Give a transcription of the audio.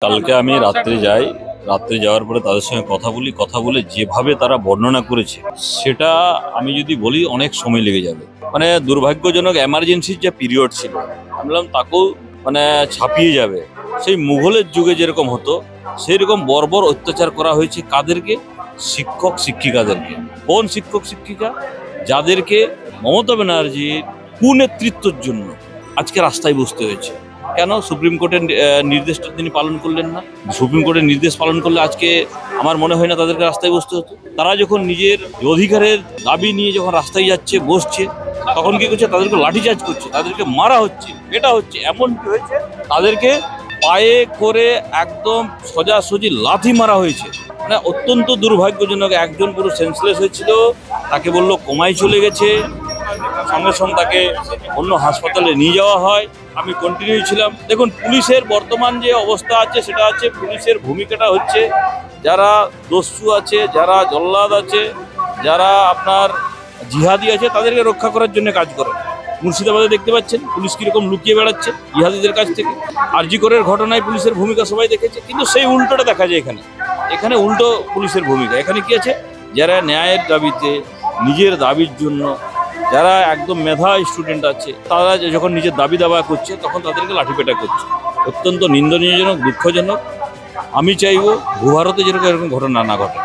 কালকে আমি রাত্রে যাই, রাত্রে যাওয়ার পরে তাদের সঙ্গে কথা বলে যেভাবে তারা বর্ণনা করেছে সেটা আমি যদি বলি অনেক সময় লেগে যাবে। মানে দুর্ভাগ্যজনক এমার্জেন্সির যে পিরিয়ড ছিল আমি বললাম তাকেও মানে ছাপিয়ে যাবে। সেই মুঘলের যুগে যেরকম হতো সেই রকম বর্বর অত্যাচার করা হয়েছে কাদেরকে? শিক্ষক শিক্ষিকাদেরকে। কোন শিক্ষক শিক্ষিকা? যাদেরকে মমতা ব্যানার্জির কুনেতৃত্বের জন্য আজকে রাস্তায় বসতে হয়েছে। কেন? সুপ্রিম কোর্টের নির্দেশটা তিনি পালন করলেন না। সুপ্রিম কোর্টের নির্দেশ পালন করলে আজকে আমার মনে হয় না তাদেরকে রাস্তায় বসতে হতো। তারা যখন নিজের অধিকারের দাবি নিয়ে যখন রাস্তায় যাচ্ছে, বসছে, তখন কি করছে? তাদেরকে লাঠিচার্জ করছে, তাদেরকে মারা হচ্ছে, এটা হচ্ছে। এমন কি হয়েছে? তাদেরকে পায়ে করে একদম সোজাসুজি লাথি মারা হয়েছে। মানে অত্যন্ত দুর্ভাগ্যজনক। একজন পুরো সেন্সলেস হয়েছিল, তাকে বললো কোমায় চলে গেছে, সঙ্গে সঙ্গে তাকে অন্য হাসপাতালে নিয়ে যাওয়া হয়। আমি কন্টিনিউ ছিলাম। দেখুন, পুলিশের বর্তমান যে অবস্থা আছে সেটা হচ্ছে, পুলিশের ভূমিকাটা হচ্ছে যারা দস্যু আছে, যারা জল্লাদ আছে, যারা আপনার জিহাদি আছে, তাদেরকে রক্ষা করার জন্য কাজ করে। মুর্শিদাবাদে দেখতে পাচ্ছেন পুলিশ কিরকম লুকিয়ে বেড়াচ্ছে জিহাদিদের কাছ থেকে। আরজি করের ঘটনায় পুলিশের ভূমিকা সবাই দেখেছে, কিন্তু সেই উল্টোটা দেখা যায় এখানে। এখানে উল্টো পুলিশের ভূমিকা। এখানে কি আছে? যারা ন্যায়ের দাবিতে, নিজের দাবির জন্য, যারা একদম মেধা স্টুডেন্ট আছে, তারা যখন নিজের দাবি দাবা করছে তখন তাদেরকে লাঠিপেটা করছে। অত্যন্ত নিন্দনীয়জনক, দুঃখজনক। আমি চাইবো ভূভারতে যেরকম এরকম ঘটনা না ঘটে।